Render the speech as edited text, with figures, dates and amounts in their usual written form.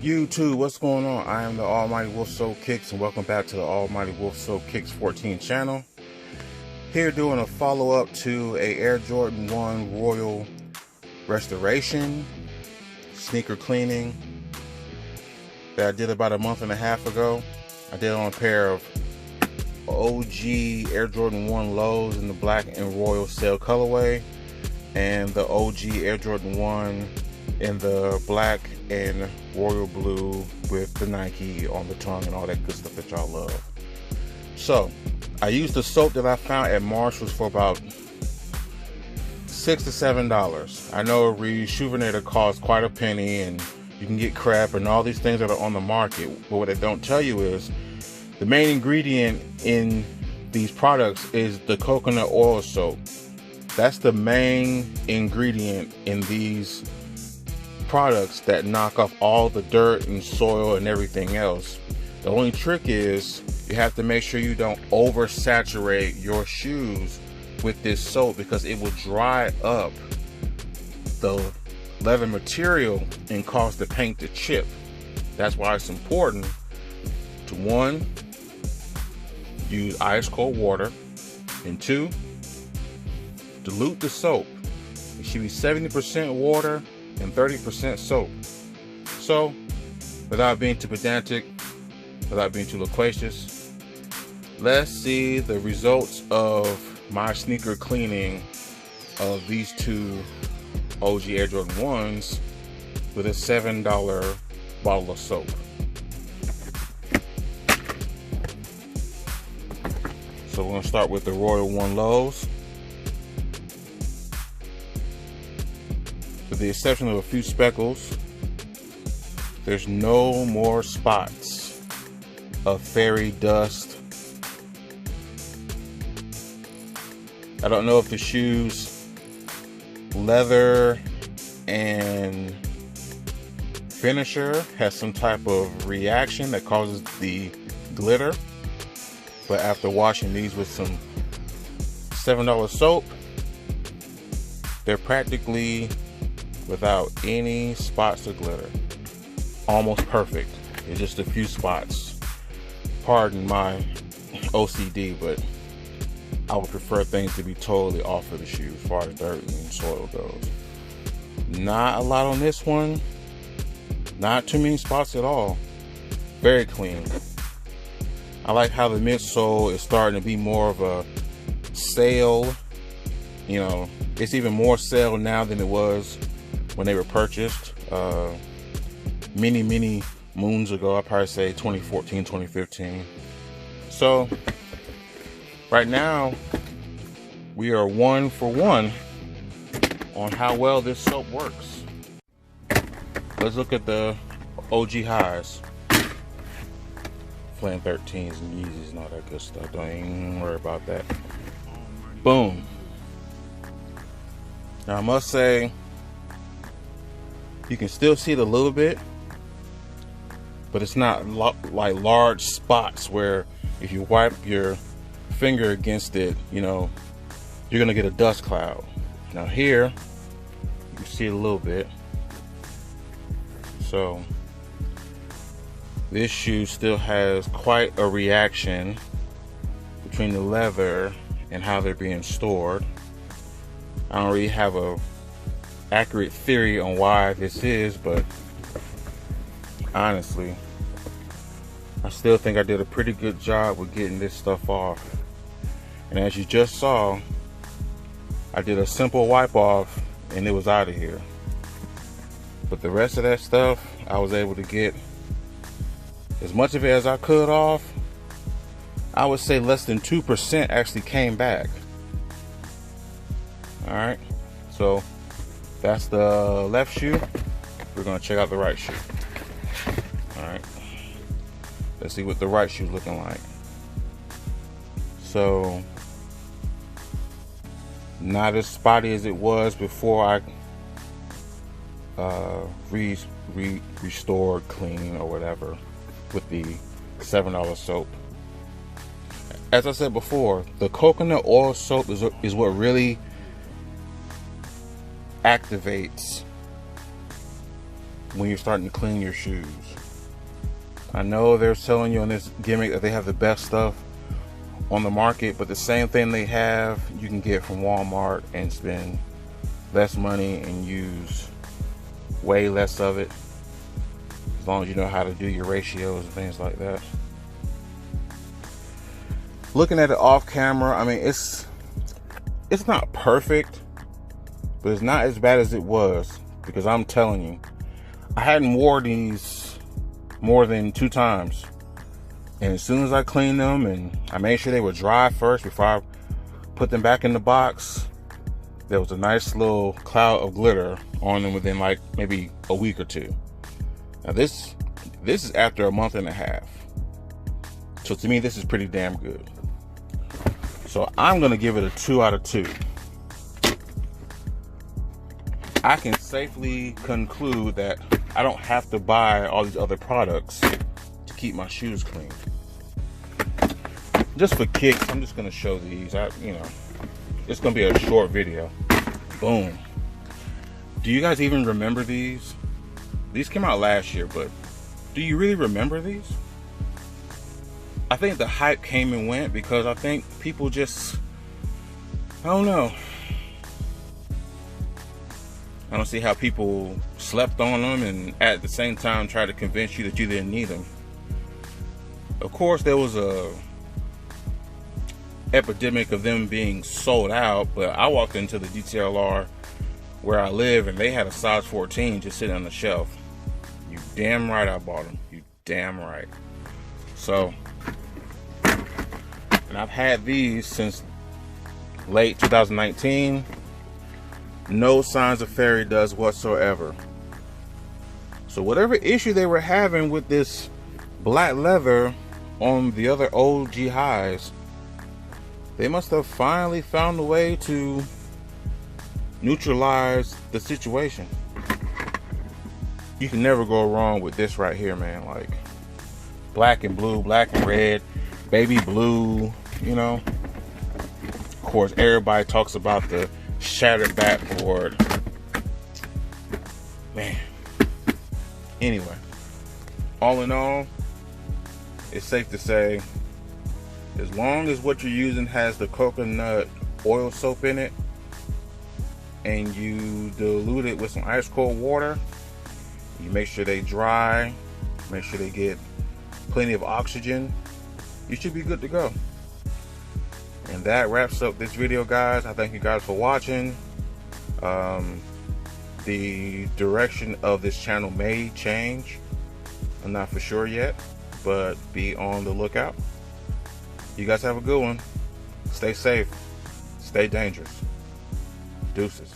YouTube, what's going on? I am the Almighty Wolf Soul Kicks, and welcome back to the Almighty Wolf Soul Kicks 14 channel. Here doing a follow-up to a Air Jordan 1 Royal restoration, sneaker cleaning that I did about a month and a half ago. I did on a pair of OG Air Jordan 1 lows in the black and royal sail colorway, and the OG Air Jordan 1 in the black and royal blue with the Nike on the tongue and all that good stuff that y'all love. So I used the soap that I found at Marshall's for about $6 to $7. I know a rejuvenator costs quite a penny, and you can get crap and all these things that are on the market, but what they don't tell you is the main ingredient in these products is the coconut oil soap. That's the main ingredient in these products that knock off all the dirt and soil and everything else. The only trick is you have to make sure you don't oversaturate your shoes with this soap, because it will dry up the leather material and cause the paint to chip. That's why it's important to, one, use ice cold water, and two, dilute the soap. It should be 70% water and 30% soap. So, without being too pedantic, without being too loquacious, let's see the results of my sneaker cleaning of these two OG Air Jordan 1s with a $7 bottle of soap. So we're going to start with the Royal 1 lows. With the exception of a few speckles, there's no more spots of fairy dust. I don't know if the shoes, leather and finisher has some type of reaction that causes the glitter, but after washing these with some $7 soap, they're practically without any spots of glitter. Almost perfect. It's just a few spots. Pardon my OCD, but I would prefer things to be totally off of the shoe as far as dirt and soil goes. Not a lot on this one. Not too many spots at all. Very clean. I like how the midsole is starting to be more of a sail. You know, it's even more sail now than it was when they were purchased many moons ago. I'd probably say 2014, 2015. So right now we are 1 for 1 on how well this soap works. Let's look at the OG highs. Flame 13s and Yeezys and all that good stuff. Don't even worry about that. Boom. Now I must say, you can still see it a little bit, but it's not like large spots where if you wipe your finger against it, you know, you're gonna get a dust cloud. Now here, you can see it a little bit. So this shoe still has quite a reaction between the leather and how they're being stored. I don't really have a accurate theory on why this is, but honestly, I still think I did a pretty good job with getting this stuff off. And as you just saw, I did a simple wipe off and it was out of here. But the rest of that stuff, I was able to get as much of it as I could off. I would say less than 2% actually came back. Alright, so that's the left shoe. We're gonna check out the right shoe. Alright, let's see what the right shoe's looking like. So, not as spotty as it was before I restored, clean, or whatever with the $7 soap. As I said before, the coconut oil soap is what really activates when you're starting to clean your shoes. I know they're selling you on this gimmick that they have the best stuff on the market, but the same thing they have you can get from Walmart and spend less money and use way less of it, as long as you know how to do your ratios and things like that. Looking at it off camera, I mean, it's not perfect, but it's not as bad as it was, because I'm telling you, I hadn't worn these more than 2 times, and as soon as I cleaned them and I made sure they were dry first before I put them back in the box, there was a nice little cloud of glitter on them within like maybe a week or 2. Now this is after a month and a half, so to me this is pretty damn good. So I'm gonna give it a 2 out of 2. I can safely conclude that I don't have to buy all these other products to keep my shoes clean. Just for kicks, I'm just gonna show these. It's gonna be a short video. Boom. Do you guys even remember these? These came out last year, but do you really remember these? I think the hype came and went because I think people just, I don't know. I don't see how people slept on them and at the same time try to convince you that you didn't need them. Of course, there was a epidemic of them being sold out, but I walked into the DTLR where I live and they had a size 14 just sitting on the shelf. You damn right I bought them. You damn right. So, and I've had these since late 2019. No signs of fairy dust whatsoever. So whatever issue they were having with this black leather on the other OG highs, they must have finally found a way to neutralize the situation. You can never go wrong with this right here, man. Like black and blue, black and red, baby blue, you know. Of course, everybody talks about the shattered backboard. Man. Anyway, all in all, it's safe to say, as long as what you're using has the coconut oil soap in it and you dilute it with some ice cold water, you make sure they dry, make sure they get plenty of oxygen, you should be good to go. And that wraps up this video, guys. I thank you guys for watching. The direction of this channel may change. I'm not for sure yet, but be on the lookout. You guys have a good one. Stay safe. Stay dangerous. Deuces.